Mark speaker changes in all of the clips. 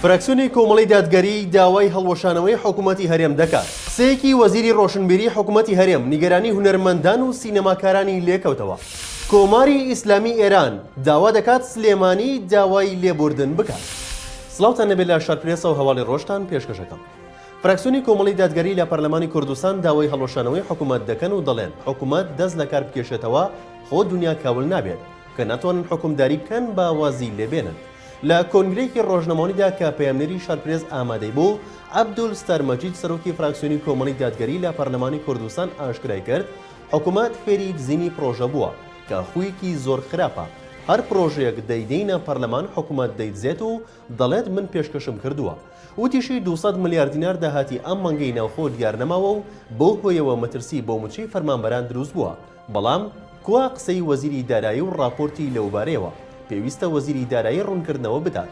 Speaker 1: فراکسیۆنی کۆمەڵی دادگەری داوای هەڵوەشانەوەی حکوومەتی هەرێم دەکات. قسەیەکی وەزیری ڕۆشنبیری حکوومەتی هەرێم نیگەرانی هونەرمەندان و سینەماکارانی لێکەوتەوە. کۆماری ئیسلامی ئێران داوا دەکات سلێمانی داوای لێبوردن بکات. سڵاوتان لەبێت لە شارپرێسەوە هەواڵی ڕۆژتان پێشکەشەکەم. فراکسیۆنی کۆمەڵی دادگەری لە پەرلەمانی کوردستان داوای هەڵوەشانەوەی حکوومەت دەکەن و دەڵێن حکوومەت دەست لە کار بکێشێتەوە خۆ دنیا کاول نابێت کە ناتوانن حکومداری بکەن با وازی لێبێنن. لە کۆنگرەیەکی ڕۆژنەمەوانیدا کە پەیامنەری شارپرێز ئامادەی بوو، عەبدول ستارمەجید سەرۆکی فراکسیۆنی کۆمەڵی دادگەری لە پەرلەمانی کوردستان ئاشکرای کرد حکوومەت فێری دزینی پرۆژە بووە کە خویەکی زۆر خراپە. هەر پرۆژەیەک دەیدەینە پەرلەمان حکوومەت دەیدزێت و دەڵێت من پێشکەشم کردووە. وتیشی 200 ملیار دینار داهاتی ئەم مانگەی ناوخۆ دیار نەماوە و بۆ هۆیەوە مەترسی بۆ موچەی فەرمانبەران دروست بووە. بەڵام کوا قسەی وەزیری دارایی و ڕاپۆرتی لەوبارەیەوە پێویستە وەزیری دارایی ڕوونکردنەوە بدات.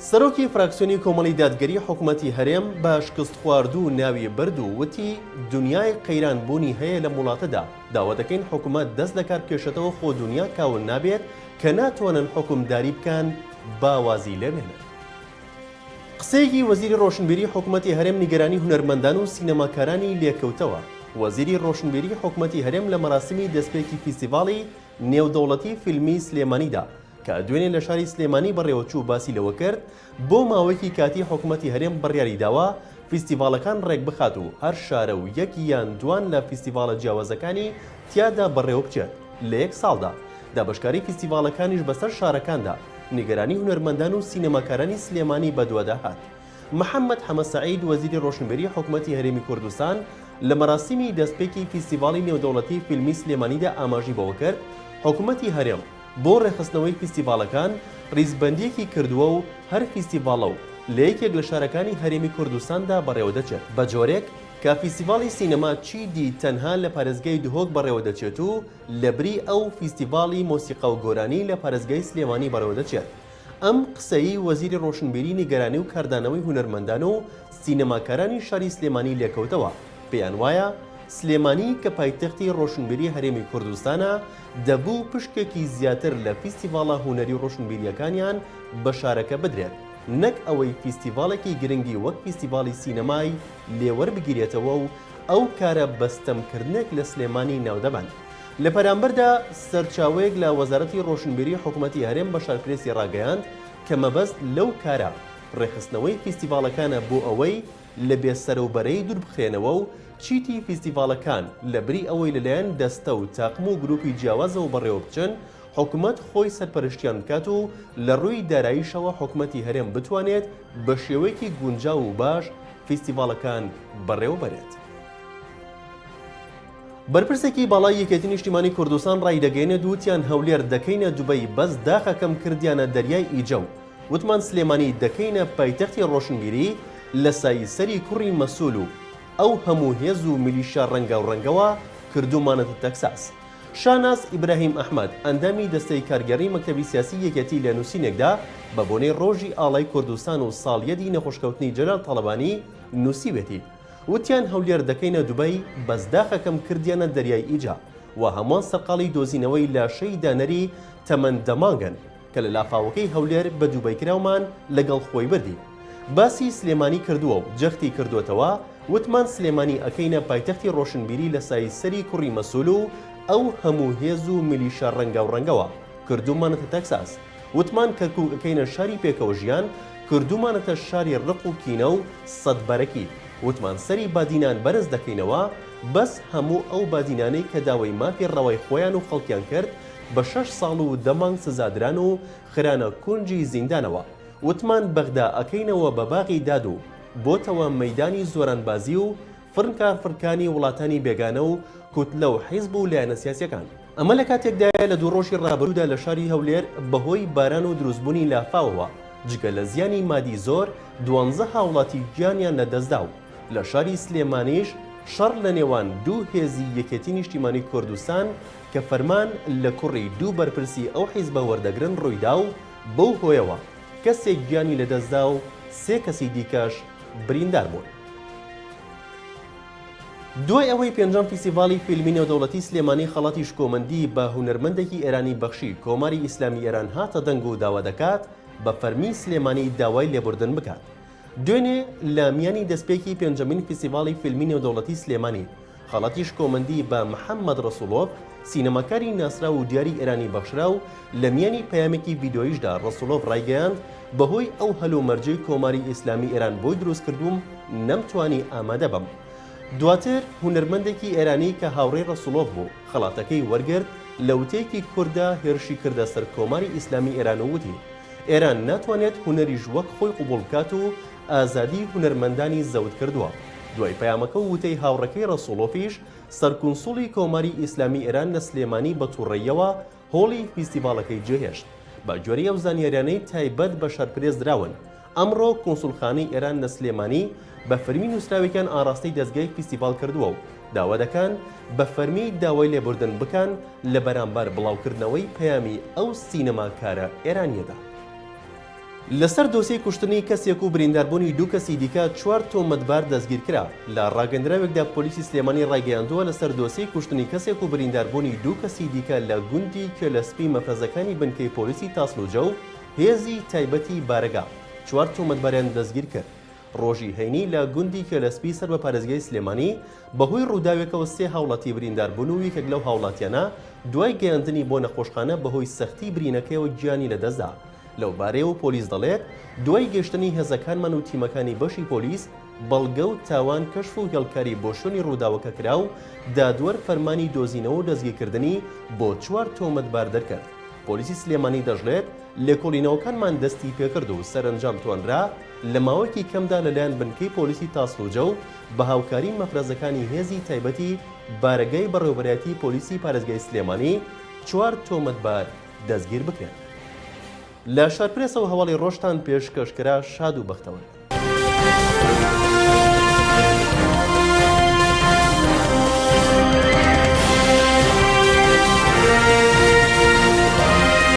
Speaker 1: سەرۆکی فراکسیۆنی کۆمەڵی دادگەری حکوومەتی هەرێم بە شکست خواردوو ناوی برد و وتی دنیای قەیران بوونی هەیە لە وڵاتەدا. داوا دەکەین حکوومەت دەست لە کار بکێشێتەوە خۆ دنیا کاول نابێت کە ناتوانن حکومداری بکەن باوازی لێبێنن. قسەیەکی وەزیری ڕۆشنبیری حکوومەتی هەرێم نیگەرانی هونەرمەندان و سینەماکارانی لێکەوتەوە. وەزیری ڕۆشنبیری حکوومەتی هەرێم لە مەراسمی دەستپێکی فیستیڤاڵی نێودەوڵەتی فیلمی سلێمانیدا کە دوێنێ لە شاری سلێمانی بەڕێوەچوو باسی لەوە کرد بۆ ماوەیەکی کاتی حکوومەتی هەرێم بڕیاری داوە فیستیڤاڵەکان ڕێک بخات و هەر شارە و یەک یان دوان لە فیستیڤاڵە جیاوازەکانی تیادا بەڕێوە بچێت لە یەک ساڵدا. دابشکاری فیستیڤاڵەکانیش بەسەر شارەکاندا نیگەرانی هونەرمەندان و سینەماکارانی سلێمانی بەدووەدا هات. محەممەد حەمەسەعید وەزیری ڕۆشنبیری حکوومەتی هەرێمی کوردستان لە مەراسیمی دەستپێکی فیستیڤاڵی نێودەوڵەتی فیلمی سلێمانیدا ئاماژی بەوە کرد حکوومەتی هەرێم بۆ ڕێخستنەوەی فیستیڤاڵەکان ڕیزبەندیەکی کردووە و هەر فیستیڤاڵە و لە یەکێک لە شارەکانی هەرێمی کوردستاندا بەڕێوە دەچێت بە جۆرێک کە فیستیڤاڵی سینەما چیدی تەنها لە پارێزگای دهۆک بەڕێوە دەچێت و لەبری ئەو فیستیڤاڵی مۆسیقا و گۆرانی لە پارێزگای سلێمانی بەڕێوە دەچێت. ئەم قسەی وەزیری ڕۆشنبیری نیگەرانی و کاردانەوەی هونەرمەندان و سینەماکارانی شاری سلێمانی لێکەوتەوە. پێیان وایە سلێمانی کە پایتەختی ڕۆشنبیری هەرێمی کوردستانە دەبوو پشکێکی زیاتر لە فیستیڤاڵە هونەری ڕۆشنبیریەکانیان بە شارەکە بدرێت نەک ئەوەی فیستیڤاڵێکی گرنگی وەک فیستیڤاڵی سینەمای لێوەربگیرێتەوە و ئەو کارە بەستەمکردنێک لە سلێمانی ناودەبان. لە پەرامبەردا سەرچاوەیەک لە وەزارەتی ڕۆشنبیری حکوومەتی هەرێم بە شارپرێسی ڕاگەیاند کە مەبەست لەو کارە ڕێخستنەوەی فیستیڤاڵەکانە بۆ ئەوەی لە بێسەرەوبەرەی دوور بخرێنەوە و چیتی فیستیڤاڵەکان لەبری ئەوەی لەلایەن دەستە و تاقم و گروپی جیاوازەوە بەڕێوە بچن حکوومەت خۆی سەرپەرشتیان بکات و لە ڕووی داراییشەوە حکوومەتی هەرێم بتوانێت بە شێوەیەکی گونجاو و باش فیستیڤاڵەکان بەڕێوە بەرێت. بەرپرسێکی باڵای یەکێتی نیشتیمانی کوردستان ڕای دەگەینە دووتیان هەولێر دەکەینە دوبەی بەس داخەکەم کردیانە دەریای ئیجە و وتمان سلێمانی دەکەینە پایتەختی ڕۆشنبیری لەسایەی سەری کوڕی مەسوول و ئەو هەموو ھێزو و میلیشیا ڕەنگاو ڕەنگەوە کردومانەتە تەکساس. شاناس ئیبراهیم ئەحمەد ئەندامی دەستەی کارگەڕی مەکتەبی سیاسی یەکێتی لە نووسینێکدا بە بۆنەی ڕۆژی ئاڵای کوردستان و ساڵیەتی نەخۆشکەوتنی جەلال تەڵەبانی نووسیوێتی وتیان هەولێر دەکەینە دوبەی بەس داخەکەم کردیانە دەریای ئیجا و هەمووان سەرقاڵی دۆزینەوەی لاشەی دانەری تەمەن دەمانگەن کە لە لافاوەکەی هەولێر بە دووبەی کراومان لەگەڵ خۆی بردی. باسی سلێمانی کردووە و جەختی کردوێتەوە وتمان سلێمانی ئەکەینە پایتەختی ڕۆشنبیری لەسایەی سەری کوڕی مەسوول و ئەو هەموو ھێزو و میلیشیا ڕەنگاو ڕەنگەوە کردومانەتە تەکساس. وتمان کەرکووک ئەکەینە شاری پێکەوە ژیان کردومانەتە شاری ڕق و کینە و سەدبەرەکی. وتمان سەری بادینان بەرز دەکەینەوە بەس هەموو ئەو بادینانەی کە داوای مافی ڕەوای خۆیان و خەڵکیان کرد بە 6 ساڵ و 10 مانگ سزادران و خرانە کونجی زیندانەوە. وتمان بەغدا ئەکەینەوە بە باغی داد و بۆتەوە مەیدانی زۆرانبازی و فرنکارفرکانی وڵاتانی بێگانە و کوتلە و حیزب و لایەنە سیاسیەکان. ئەمە لە کاتێکدایە لە دوو ڕۆژی ڕابردوودا لە شاری هەولێر بەهۆی باران و دروستبوونی لافاوەوە جگە لە زیانی مادی زۆر 12 هاوڵاتی گیانیان لەدەستدا و لە شاری سلێمانیش شەڕ لە نێوان دوو هێزی یەکێتی نیشتیمانی کوردستان کە فەرمان لە کوڕی دوو بەرپرسی ئەو حیزبە وەردەگرن ڕوویدا و بەو هۆیەوە کەسێک گیانی لەدەستدا و 3 کەسی دیکەش بریندار بوون. دوای ئەوەی پێنجەم فیستیڤاڵی فیلمی نێودەوڵەتی سلێمانی خەڵاتی شکۆمەندی بە هونەرمەندێکی ئێرانی بەخشی کۆماری ئیسلامی ئێران هاتە دەنگ و داوا دەکات بە فەرمی سلێمانی داوای لێبوردن بکات. دوێنێ لە میانی دەستپێکی پێنجەمین فیستیڤاڵی فیلمی نێودەوڵەتی سلێمانی خەڵەتیش کۆمەندی بە محەممەد ڕەسوڵۆڤ سینەماکاری ناسرا و دیاری ئێرانی بەخشرا و لە میانی پەیامێکی ڤیدۆیشدا ڕەسوڵۆڤ ڕایگەیاند بەهۆی ئەو هەلومەرجەی کۆماری ئیسلامی ئێران بۆی دروست کردووم نەمتوانی ئامادە بم. دواتر هونەرمەندێکی ئێرانی کە هاوڕێی ڕەسوڵۆڤ بوو خەڵاتەکەی وەرگرت لە وتەیەکی کووردا هێرشی کردە سەر کۆماری ئیسلامی ئێران و وتی ئێران ناتوانێت هونەریش وەک خۆی قوبوڵ بکات و ئازادی هونەرمەندانی زەوت کردووە. دوای پەیامەکە و وتەی هاوڕەکەی ڕەسوڵۆڤیش سەرکونسوڵی کۆماری ئیسلامی ئێران لە سلێمانی بە تووڕێیەوە هۆڵی فیستیڤاڵەکەی جێهێشت. بە گوێرەی ئەو زانیاریانەی تایبەت بە شارپرێس دراون ئەمڕۆ کۆنسوڵخانەی ئێران لە سلێمانی بە فەرمی نووسراوێکیان ئاراستەی دەستگای فیستیڤاڵ کردووە و داوا دەکەن بە فەرمی داوای لێبوردن بکەن لە بەرامبەر بڵاوکردنەوەی پەیامی ئەو سینەماکارە ئێرانیەدا. لەسەر دۆسیی کوشتنی کەسێک و برینداربوونی دوو کەسی دیکە 4 تۆمەتبار دەستگیر کرا. لە ڕاگەندراوێکدا پۆلیسی سلێمانی ڕایگەیاندووە لەسەر دۆسیی کوشتنی کەسێک و برینداربوونی دوو کەسی دیکە لە گوندی کێلەسپی مەفرەزەکانی بنکەی پۆلیسی تاسلوجە و هێزی تایبەتی بارەگا 4 تۆمەتباریان دەستگیر کرد. ڕۆژی هەینی لە گوندی کێلەسپی سەر بە پارێزگای سلێمانی بەهۆی ڕووداوێکەوە 3 هاوڵاتی برینداربوون و یەکێک لەو هاوڵاتیانە دوای گەیاندنی بۆ نەخۆشخانە بەهۆی سەختی برینەکەیەوە گیانی لەدەستدا. لەو بارەیەوە پۆلیس دەڵێت دوای گەشتنی هێزەکانمان و تیمەکانی بەشی پۆلیس بەڵگە و تاوان کەشف و هێڵکاری بۆ شوێنی ڕووداوەکە کرا و دادوەر فەرمانی دۆزینەوە و دەستگیرکردنی بۆ 4 تۆمەتبار دەرکرد. پۆلیسی سلێمانی دەژڵێت لێکۆڵینەوەکانمان دەستی پێکرد و سەرنجام توانرا لە ماوەیەکی کەمدا لەلایەن بنکەی پۆلیسی تاسلوجە و بە هاوکاری مەفرەزەکانی هێزی تایبەتی بارەگای بەڕێوەبەرایەتی پۆلیسی پارێزگای سلێمانی 4 تۆمەتبار دەستگیر بکرێن. لە شارپرێسەوە هەواڵی ڕۆژتان پێشکەشکرا شاد و بەختەوەر.